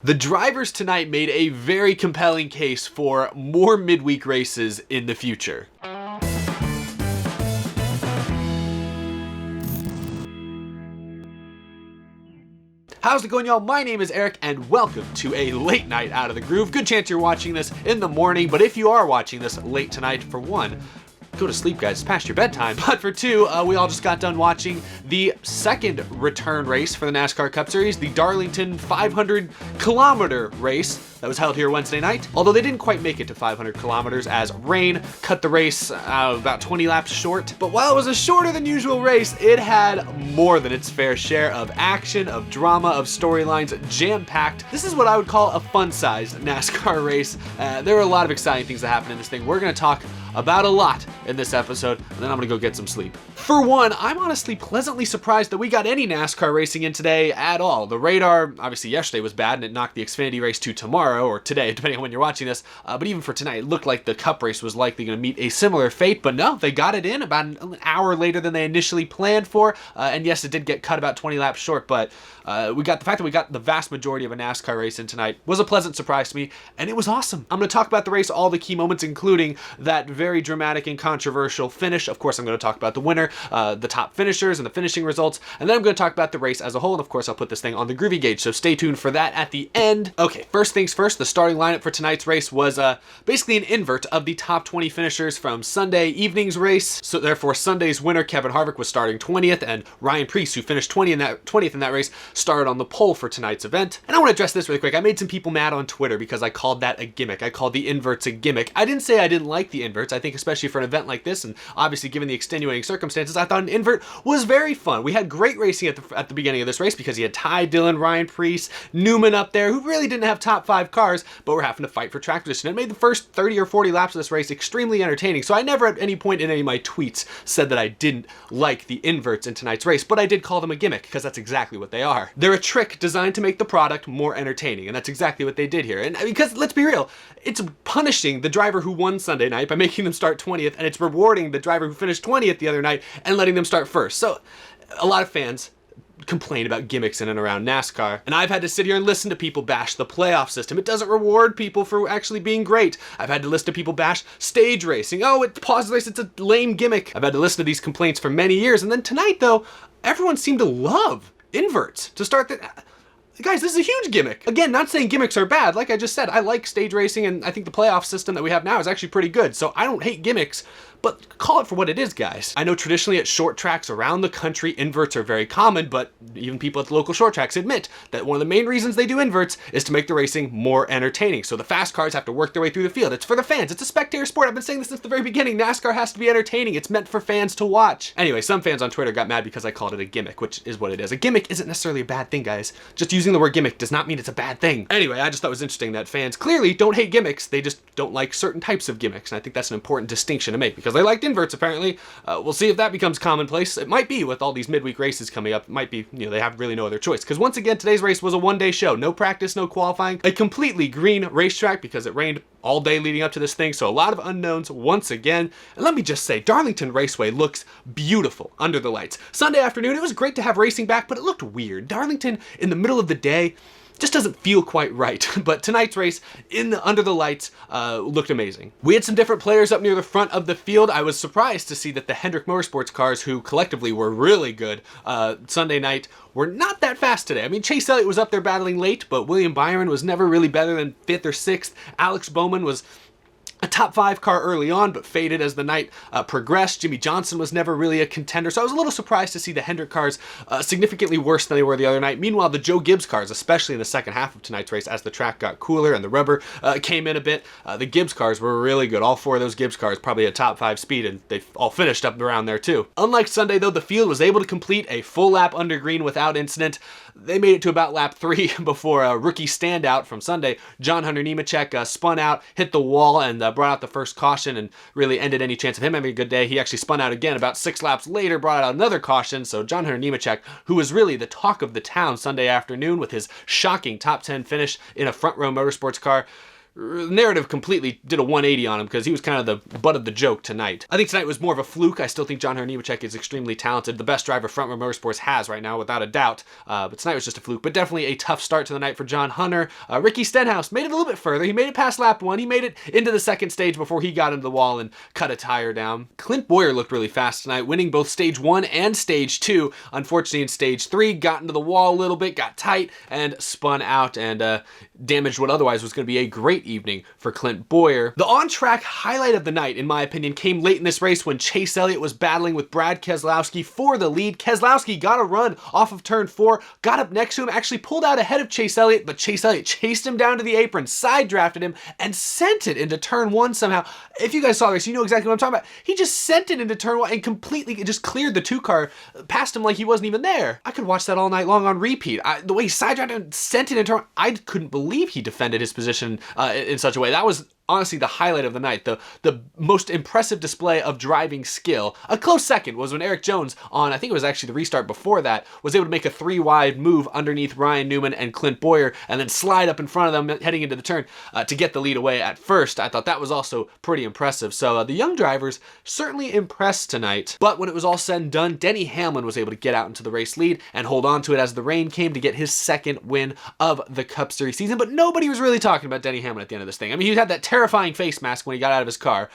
The drivers tonight made a very compelling case for more midweek races in the future. How's it going, y'all? My name is Eric, and welcome to a late night Out of the Groove. Good chance you're watching this in the morning, but if you are watching this late tonight, for one, go to sleep, guys. It's past your bedtime. But for two, we all just got done watching the second return race for the NASCAR Cup Series, the Darlington 500-kilometer race that was held here Wednesday night. Although they didn't quite make it to 500 kilometers as rain cut the race about 20 laps short. But while it was a shorter than usual race, it had more than its fair share of action, of drama, of storylines, jam-packed. This is what I would call a fun-sized NASCAR race. There were a lot of exciting things that happened in this thing. We're going to talk about a lot in this episode, and then I'm gonna go get some sleep. For one, I'm honestly pleasantly surprised that we got any NASCAR racing in today at all. The radar, obviously yesterday was bad and it knocked the Xfinity race to tomorrow, or today, depending on when you're watching this, but even for tonight, it looked like the Cup race was likely gonna meet a similar fate, but no, they got it in about an hour later than they initially planned for, and yes, it did get cut about 20 laps short, but the fact that we got the vast majority of a NASCAR race in tonight was a pleasant surprise to me, and it was awesome. I'm gonna talk about the race, all the key moments, including that very dramatic and controversial finish. Of course, I'm going to talk about the winner, the top finishers, and the finishing results, and then I'm going to talk about the race as a whole, and of course, I'll put this thing on the Groovy Gauge, so stay tuned for that at the end. Okay, first things first, the starting lineup for tonight's race was basically an invert of the top 20 finishers from Sunday evening's race, so therefore Sunday's winner, Kevin Harvick, was starting 20th, and Ryan Preece, who finished 20th in that race, started on the pole for tonight's event. And I want to address this really quick. I made some people mad on Twitter because I called that a gimmick. I called the inverts a gimmick. I didn't say I didn't like the inverts. I think especially for an event like this, and obviously given the extenuating circumstances, I thought an invert was very fun. We had great racing at the beginning of this race because you had Ty Dillon, Ryan Preece, Newman up there, who really didn't have top 5 cars, but were having to fight for track position. It made the first 30 or 40 laps of this race extremely entertaining, so I never at any point in any of my tweets said that I didn't like the inverts in tonight's race, but I did call them a gimmick, because that's exactly what they are. They're a trick designed to make the product more entertaining, and that's exactly what they did here. And because, let's be real, it's punishing the driver who won Sunday night by making them start 20th, and it's rewarding the driver who finished 20th the other night and letting them start first. So a lot of fans complain about gimmicks in and around NASCAR, and I've had to sit here and listen to people bash the playoff system. It doesn't reward people for actually being great. I've had to listen to people bash stage racing. Oh, it pauses the race, it's a lame gimmick. I've had to listen to these complaints for many years, and then tonight though, everyone seemed to love inverts to start the... Guys, this is a huge gimmick. Again, not saying gimmicks are bad. Like I just said, I like stage racing, and I think the playoff system that we have now is actually pretty good. So I don't hate gimmicks, but call it for what it is, guys. I know traditionally at short tracks around the country, inverts are very common, but even people at the local short tracks admit that one of the main reasons they do inverts is to make the racing more entertaining. So the fast cars have to work their way through the field. It's for the fans. It's a spectator sport. I've been saying this since the very beginning. NASCAR has to be entertaining. It's meant for fans to watch. Anyway, some fans on Twitter got mad because I called it a gimmick, which is what it is. A gimmick isn't necessarily a bad thing, guys. Just using the word gimmick does not mean it's a bad thing. Anyway, I just thought it was interesting that fans clearly don't hate gimmicks. They just don't like certain types of gimmicks. And I think that's an important distinction to make because they liked inverts, apparently. We'll see if that becomes commonplace. It might be with all these midweek races coming up. It might be, they have really no other choice. Because once again, today's race was a one-day show. No practice, no qualifying. A completely green racetrack because it rained all day leading up to this thing. So a lot of unknowns once again. And let me just say, Darlington Raceway looks beautiful under the lights. Sunday afternoon, it was great to have racing back, but it looked weird. Darlington in the middle of the day just doesn't feel quite right. But tonight's race under the lights looked amazing. We had some different players up near the front of the field. I was surprised to see that the Hendrick Motorsports cars, who collectively were really good Sunday night, were not that fast today. I mean, Chase Elliott was up there battling late, but William Byron was never really better than 5th or 6th. Alex Bowman was a top 5 car early on, but faded as the night progressed. Jimmy Johnson was never really a contender, so I was a little surprised to see the Hendrick cars significantly worse than they were the other night. Meanwhile, the Joe Gibbs cars, especially in the second half of tonight's race, as the track got cooler and the rubber came in a bit, the Gibbs cars were really good. All 4 of those Gibbs cars probably a top 5 speed, and they all finished up around there too. Unlike Sunday, though, the field was able to complete a full lap under green without incident. They made it to about lap 3 before a rookie standout from Sunday, John Hunter Nemechek, spun out, hit the wall, and brought out the first caution and really ended any chance of him having a good day. He actually spun out again about 6 laps later, brought out another caution. So John Hunter Nemechek, who was really the talk of the town Sunday afternoon with his shocking top 10 finish in a front row motorsports car, narrative completely did a 180 on him because he was kind of the butt of the joke tonight. I think tonight was more of a fluke. I still think John Hunter Nemechek is extremely talented, the best driver Front Row Motorsports has right now, without a doubt. But tonight was just a fluke, but definitely a tough start to the night for John Hunter. Ricky Stenhouse made it a little bit further. He made it past lap 1. He made it into the second stage before he got into the wall and cut a tire down. Clint Bowyer looked really fast tonight, winning both stage 1 and stage 2. Unfortunately, in stage 3, got into the wall a little bit, got tight, and spun out and damaged what otherwise was going to be a great evening for Clint Bowyer. The on-track highlight of the night, in my opinion, came late in this race when Chase Elliott was battling with Brad Keselowski for the lead. Keselowski got a run off of turn 4, got up next to him, actually pulled out ahead of Chase Elliott, but Chase Elliott chased him down to the apron, side drafted him, and sent it into turn 1 somehow. If you guys saw this, you know exactly what I'm talking about. He just sent it into turn 1 and completely just cleared the 2-car past him like he wasn't even there. I could watch that all night long on repeat. The way he side drafted him and sent it into turn 1, I couldn't believe he defended his position in such a way. That was honestly the highlight of the night, the most impressive display of driving skill. A close second was when Erik Jones, on I think it was actually the restart before that, was able to make a 3-wide move underneath Ryan Newman and Clint Bowyer and then slide up in front of them heading into the turn to get the lead away at first. I thought that was also pretty impressive. So the young drivers certainly impressed tonight, but when it was all said and done, Denny Hamlin was able to get out into the race lead and hold on to it as the rain came to get his second win of the Cup Series season, but nobody was really talking about Denny Hamlin at the end of this thing. I mean, he had that terrifying face mask when he got out of his car,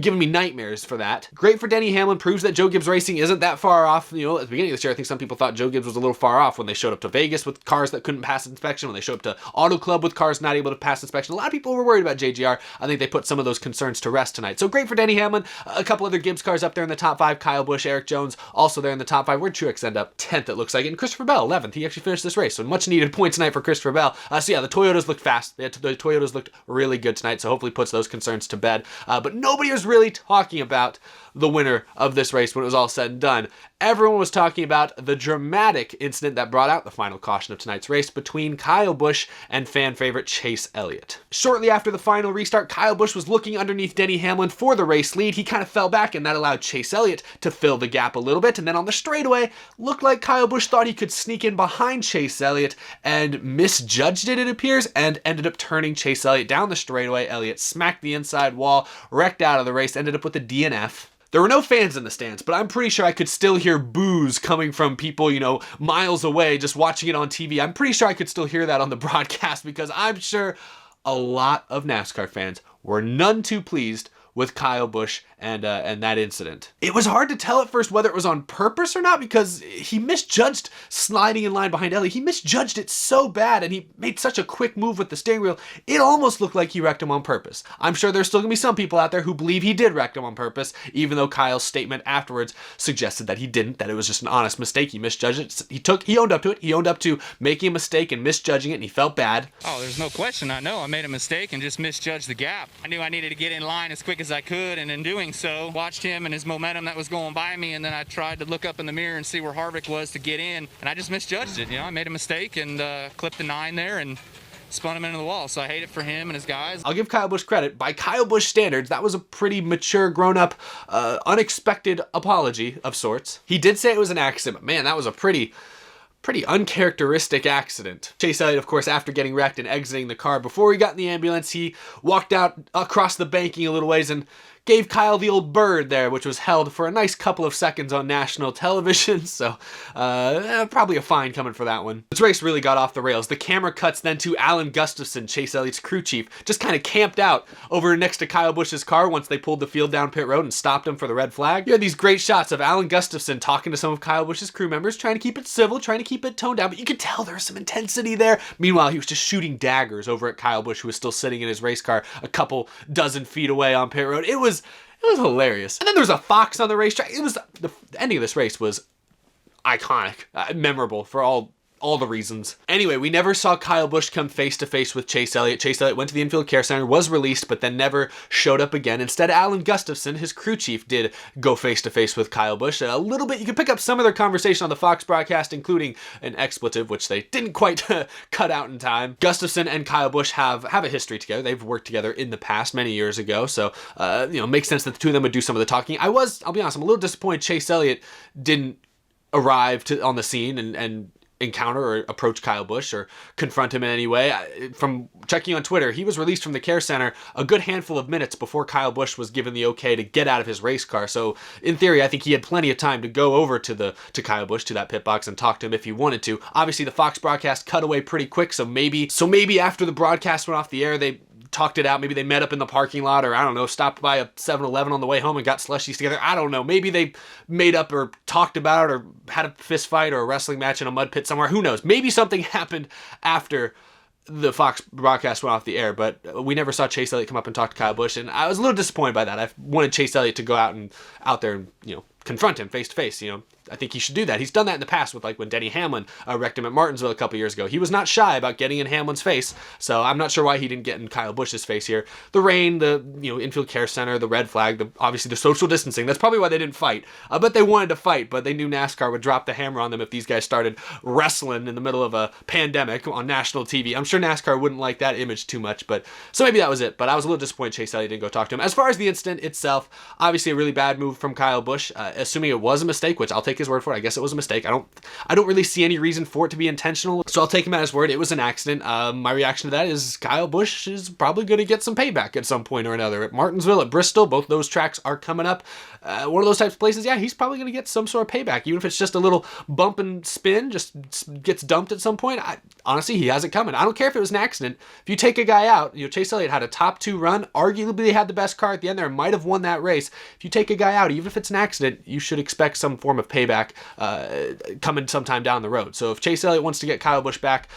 giving me nightmares for that. Great for Denny Hamlin, proves that Joe Gibbs Racing isn't that far off. You know, at the beginning of this year, I think some people thought Joe Gibbs was a little far off when they showed up to Vegas with cars that couldn't pass inspection, when they showed up to Auto Club with cars not able to pass inspection. A lot of people were worried about JGR. I think they put some of those concerns to rest tonight. So great for Denny Hamlin. A couple other Gibbs cars up there in the top 5. Kyle Busch, Erik Jones, also there in the top 5. Where'd Truex end up? 10th, it looks like. And Christopher Bell, 11th. He actually finished this race. So much needed points tonight for Christopher Bell. So yeah, the Toyotas looked fast. The Toyotas looked really good tonight, so hopefully puts those concerns to bed. But nobody was really talking about the winner of this race when it was all said and done. Everyone was talking about the dramatic incident that brought out the final caution of tonight's race between Kyle Busch and fan favorite Chase Elliott. Shortly after the final restart, Kyle Busch was looking underneath Denny Hamlin for the race lead. He kind of fell back, and that allowed Chase Elliott to fill the gap a little bit. And then on the straightaway, looked like Kyle Busch thought he could sneak in behind Chase Elliott and misjudged it appears, and ended up turning Chase Elliott down the straightaway. Elliott smacked the inside wall, wrecked out of the race, ended up with a DNF. There were no fans in the stands, but I'm pretty sure I could still hear boos coming from people, you know, miles away just watching it on TV. I'm pretty sure I could still hear that on the broadcast because I'm sure a lot of NASCAR fans were none too pleased with Kyle Busch and that incident. It was hard to tell at first whether it was on purpose or not because he misjudged sliding in line behind Elliott. He misjudged it so bad and he made such a quick move with the steering wheel, it almost looked like he wrecked him on purpose. I'm sure there's still gonna be some people out there who believe he did wreck him on purpose, even though Kyle's statement afterwards suggested that he didn't, that it was just an honest mistake. He misjudged it. He owned up to it. He owned up to making a mistake and misjudging it, and he felt bad. Oh, there's no question. I know I made a mistake and just misjudged the gap. I knew I needed to get in line as quick as I could, and in doing so, watched him and his momentum that was going by me, and then I tried to look up in the mirror and see where Harvick was to get in, and I just misjudged it. You know, I made a mistake and clipped the 9 there and spun him into the wall. So I hate it for him and his guys. I'll give Kyle Busch credit. By Kyle Busch standards, that was a pretty mature, grown-up, unexpected apology of sorts. He did say it was an accident, but man, that was a pretty uncharacteristic accident. Chase Elliott, of course, after getting wrecked and exiting the car, before he got in the ambulance, he walked out across the banking a little ways and gave Kyle the old bird there, which was held for a nice couple of seconds on national television, so probably a fine coming for that one. This race really got off the rails. The camera cuts then to Alan Gustafson, Chase Elliott's crew chief, just kind of camped out over next to Kyle Busch's car once they pulled the field down pit road and stopped him for the red flag. You had these great shots of Alan Gustafson talking to some of Kyle Busch's crew members, trying to keep it civil, trying to keep it toned down, but you could tell there was some intensity there. Meanwhile, he was just shooting daggers over at Kyle Busch, who was still sitting in his race car a couple dozen feet away on pit road. It was hilarious. And then there was a fox on the racetrack. The ending of this race was iconic, memorable for all the reasons. Anyway, we never saw Kyle Busch come face to face with Chase Elliott. Chase Elliott went to the infield care center, was released, but then never showed up again. Instead, Alan Gustafson, his crew chief, did go face to face with Kyle Busch. A little bit, you could pick up some of their conversation on the Fox broadcast, including an expletive, which they didn't quite cut out in time. Gustafson and Kyle Busch have a history together. They've worked together in the past, many years ago, so makes sense that the two of them would do some of the talking. I'll be honest, I'm a little disappointed Chase Elliott didn't arrive on the scene and encounter or approach Kyle Busch or confront him in any way. From checking on Twitter, he was released from the care center a good handful of minutes before Kyle Busch was given the okay to get out of his race car. So in theory, I think he had plenty of time to go over to Kyle Busch, to that pit box, and talk to him if he wanted to. Obviously, the Fox broadcast cut away pretty quick, so maybe after the broadcast went off the air, they talked it out. Maybe they met up in the parking lot, or I don't know, stopped by a 7-Eleven on the way home and got slushies together. I don't know. Maybe they made up or talked about it or had a fist fight or a wrestling match in a mud pit somewhere. Who knows? Maybe something happened after the Fox broadcast went off the air, but we never saw Chase Elliott come up and talk to Kyle Busch, and I was a little disappointed by that. I wanted Chase Elliott to go out there and, confront him face to face. I think he should do that. He's done that in the past with, like, when Denny Hamlin wrecked him at Martinsville a couple years ago. He was not shy about getting in Hamlin's face, so I'm not sure why he didn't get in Kyle Busch's face here. The rain, the infield care center, the red flag, obviously the social distancing, that's probably why they didn't fight. But they wanted to fight, but they knew NASCAR would drop the hammer on them if these guys started wrestling in the middle of a pandemic on national TV. I'm sure NASCAR wouldn't like that image too much, so maybe that was it. But I was a little disappointed Chase Elliott didn't go talk to him. As far as the incident itself, obviously a really bad move from Kyle Busch, assuming it was a mistake, which I'll take his word for it. I guess it was a mistake. I don't really see any reason for it to be intentional, so I'll take him at his word. It was an accident. My reaction to that is Kyle Busch is probably going to get some payback at some point or another. At Martinsville, at Bristol, both those tracks are coming up. One of those types of places, yeah, he's probably going to get some sort of payback, even if it's just a little bump and spin, just gets dumped at some point. Honestly, he has it coming. I don't care if it was an accident. If you take a guy out, Chase Elliott had a top 2 run, arguably had the best car at the end there, might have won that race. If you take a guy out, even if it's an accident, you should expect some form of payback coming sometime down the road. So if Chase Elliott wants to get Kyle Busch back,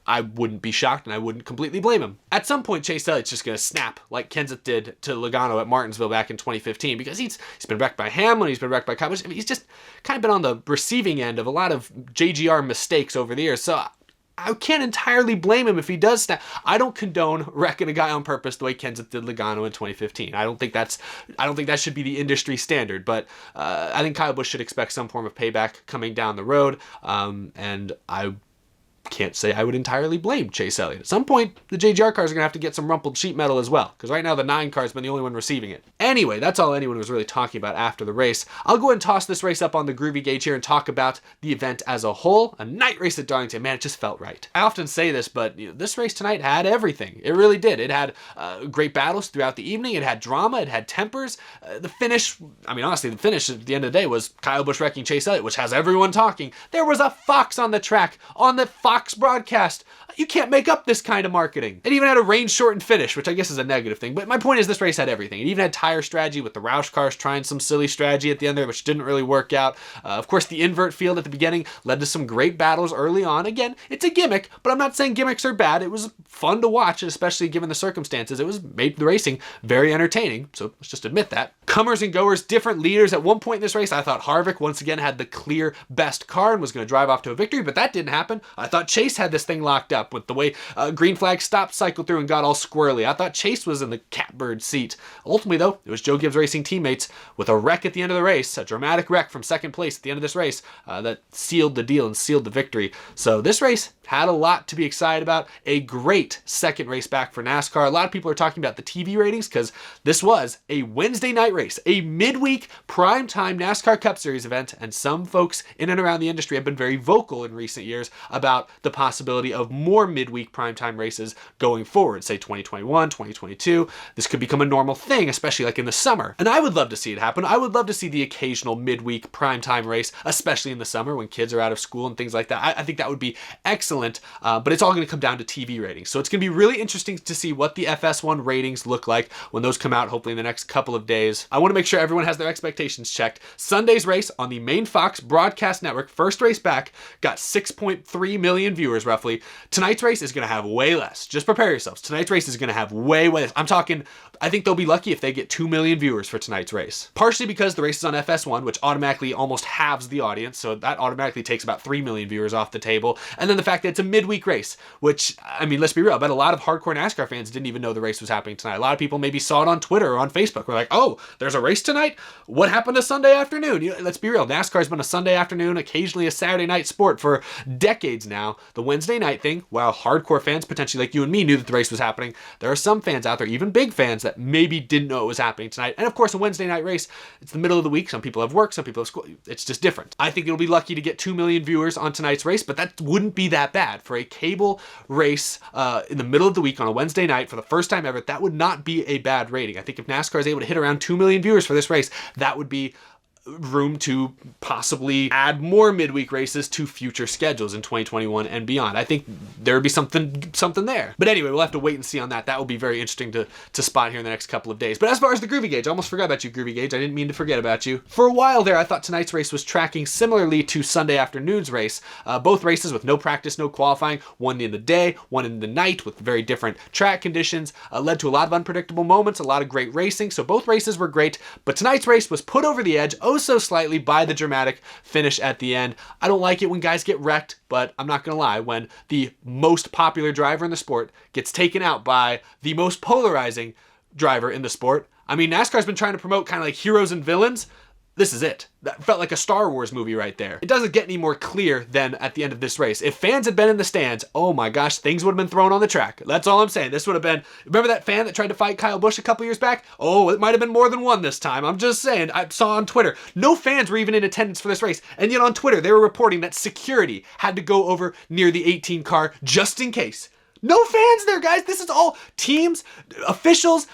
I wouldn't be shocked, and I wouldn't completely blame him. At some point, Chase Elliott's just going to snap like Kenseth did to Logano at Martinsville back in 2015, because he's been wrecked by Hamlin, he's been wrecked by Kyle Busch. He's just kind of been on the receiving end of a lot of JGR mistakes over the years. So I can't entirely blame him if he does snap. I don't condone wrecking a guy on purpose the way Kenseth did Logano in 2015. I don't think that should be the industry standard, but I think Kyle Busch should expect some form of payback coming down the road, and I can't say I would entirely blame Chase Elliott. At some point, the JGR cars are going to have to get some rumpled sheet metal as well, because right now the 9 car's been the only one receiving it. Anyway, that's all anyone was really talking about after the race. I'll go ahead and toss this race up on the Groovy Gauge here and talk about the event as a whole. A night race at Darlington, man, it just felt right. I often say this, but this race tonight had everything. It really did. It had great battles throughout the evening. It had drama. It had tempers. The finish, honestly, the finish at the end of the day was Kyle Busch wrecking Chase Elliott, which has everyone talking. There was a fox on the track, on the Fox broadcast. You can't make up this kind of marketing. It even had a range-shortened finish, which I guess is a negative thing, but my point is this race had everything. It even had tire strategy with the Roush cars trying some silly strategy at the end there, which didn't really work out. Of course, the invert field at the beginning led to some great battles early on. Again, it's a gimmick, but I'm not saying gimmicks are bad. It was fun to watch, especially given the circumstances. It was made the racing very entertaining, so let's just admit that. Comers and goers, different leaders. At one point in this race, I thought Harvick once again had the clear best car and was going to drive off to a victory, but that didn't happen. I thought Chase had this thing locked up with the way green flag stopped, cycled through, and got all squirrely. I thought Chase was in the catbird seat. Ultimately, though, it was Joe Gibbs Racing teammates with a wreck at the end of the race, a dramatic wreck from second place at the end of this race that sealed the deal and sealed the victory. So this race had a lot to be excited about. A great second race back for NASCAR. A lot of people are talking about the TV ratings because this was a Wednesday night race, a midweek primetime NASCAR Cup Series event, and some folks in and around the industry have been very vocal in recent years about the possibility of more midweek primetime races going forward, say 2021, 2022. This could become a normal thing, especially like in the summer. And I would love to see it happen. I would love to see the occasional midweek primetime race, especially in the summer when kids are out of school and things like that. I think that would be excellent, but it's all going to come down to TV ratings. So it's going to be really interesting to see what the FS1 ratings look like when those come out, hopefully in the next couple of days. I want to make sure everyone has their expectations checked. Sunday's race on the main Fox broadcast network, first race back, got 6.3 million viewers roughly. Tonight's race is going to have way less. Just prepare yourselves. Tonight's race is going to have way less. I'm talking, I think they'll be lucky if they get 2 million viewers for tonight's race. Partially because the race is on FS1, which automatically almost halves the audience, so that automatically takes about 3 million viewers off the table. And then the fact fact that it's a midweek race, which, I mean, let's be real, I bet a lot of hardcore NASCAR fans didn't even know the race was happening tonight. A lot of people maybe saw it on Twitter or on Facebook. We're like, oh, there's a race tonight? What happened to Sunday afternoon? Let's be real, NASCAR's been a Sunday afternoon, occasionally a Saturday night sport for decades now. The Wednesday night thing, while hardcore fans, potentially like you and me, knew that the race was happening, there are some fans out there, even big fans, that maybe didn't know it was happening tonight. And of course, a Wednesday night race, it's the middle of the week. Some people have work, some people have school. It's just different. I think it'll be lucky to get 2 million viewers on tonight's race, but that wouldn't be that bad. For a cable race in the middle of the week on a Wednesday night for the first time ever, that would not be a bad rating. I think if NASCAR is able to hit around 2 million viewers for this race, that would be room to possibly add more midweek races to future schedules in 2021 and beyond. I think there would be something there. But anyway, we'll have to wait and see on that. That will be very interesting to spot here in the next couple of days. But as far as the Groovy Gauge, I almost forgot about you, Groovy Gauge. I didn't mean to forget about you. For a while there, I thought tonight's race was tracking similarly to Sunday afternoon's race. Both races with no practice, no qualifying, one in the day, one in the night with very different track conditions, led to a lot of unpredictable moments, a lot of great racing. So both races were great, but tonight's race was put over the edge so slightly by the dramatic finish at the end. I don't like it when guys get wrecked, but I'm not gonna lie, when the most popular driver in the sport gets taken out by the most polarizing driver in the sport. I mean, NASCAR's been trying to promote kind of like heroes and villains. This is it. That felt like a Star Wars movie right there. It doesn't get any more clear than at the end of this race. If fans had been in the stands, oh my gosh, things would have been thrown on the track. That's all I'm saying. This would have been, remember that fan that tried to fight Kyle Busch a couple years back? Oh, it might have been more than one this time. I'm just saying. I saw on Twitter, no fans were even in attendance for this race. And yet on Twitter, they were reporting that security had to go over near the 18 car just in case. No fans there, guys. This is all teams, officials,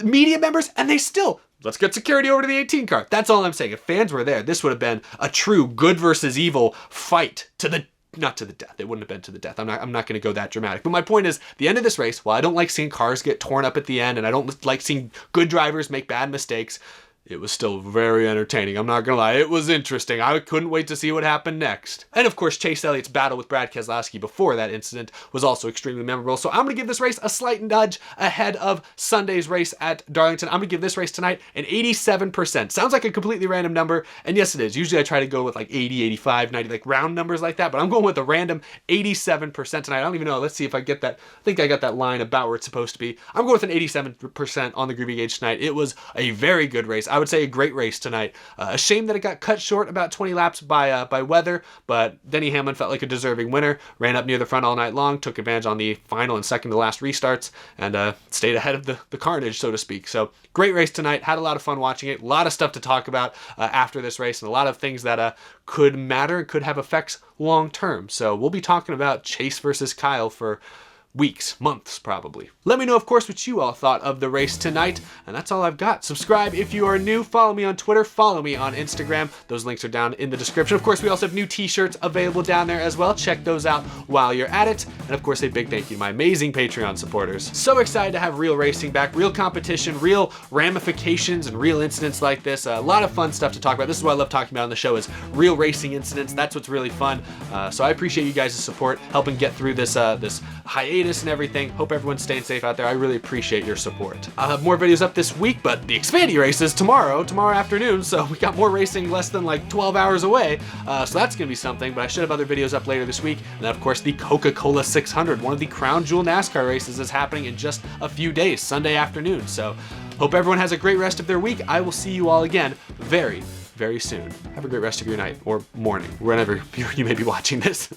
media members, and they still, let's get security over to the 18 car. That's all I'm saying. If fans were there, this would have been a true good versus evil fight to the, not to the death. It wouldn't have been to the death. I'm not going to go that dramatic. But my point is, the end of this race, while I don't like seeing cars get torn up at the end, and I don't like seeing good drivers make bad mistakes, it was still very entertaining. I'm not gonna lie, it was interesting. I couldn't wait to see what happened next. And of course, Chase Elliott's battle with Brad Keselowski before that incident was also extremely memorable. So I'm gonna give this race a slight nudge ahead of Sunday's race at Darlington. I'm gonna give this race tonight an 87%. Sounds like a completely random number, and yes it is. Usually I try to go with like 80, 85, 90, like round numbers like that, but I'm going with a random 87% tonight. I don't even know. Let's see if I get that. I think I got that line about where it's supposed to be. I'm going with an 87% on the Groovy Gauge tonight. It was a very good race. I would say a great race tonight. A shame that it got cut short about 20 laps by weather, but Denny Hamlin felt like a deserving winner, ran up near the front all night long, took advantage on the final and second to last restarts, and stayed ahead of the carnage, so to speak. So great race tonight. Had a lot of fun watching it. A lot of stuff to talk about after this race, and a lot of things that could matter, could have effects long term. So we'll be talking about Chase versus Kyle for weeks, months probably. Let me know, of course, what you all thought of the race tonight, and that's all I've got. Subscribe if you are new, follow me on Twitter, follow me on Instagram. Those links are down in the description. Of course, we also have new t-shirts available down there as well. Check those out while you're at it. And of course, a big thank you to my amazing Patreon supporters. So excited to have real racing back, real competition, real ramifications, and real incidents like this. A lot of fun stuff to talk about. This is what I love talking about on the show, is real racing incidents. That's what's really fun. So I appreciate you guys' support, helping get through this this hiatus and everything. Hope everyone's staying safe out there. I really appreciate your support. I'll have more videos up this week, but the Xfinity race is tomorrow afternoon, so we got more racing less than like 12 hours away, so that's gonna be something. But I should have other videos up later this week. And then of course the Coca-Cola 600, one of the crown jewel NASCAR races, is happening in just a few days, Sunday afternoon. So hope everyone has a great rest of their week. I will see you all again very, very soon. Have a great rest of your night or morning, whenever you may be watching this.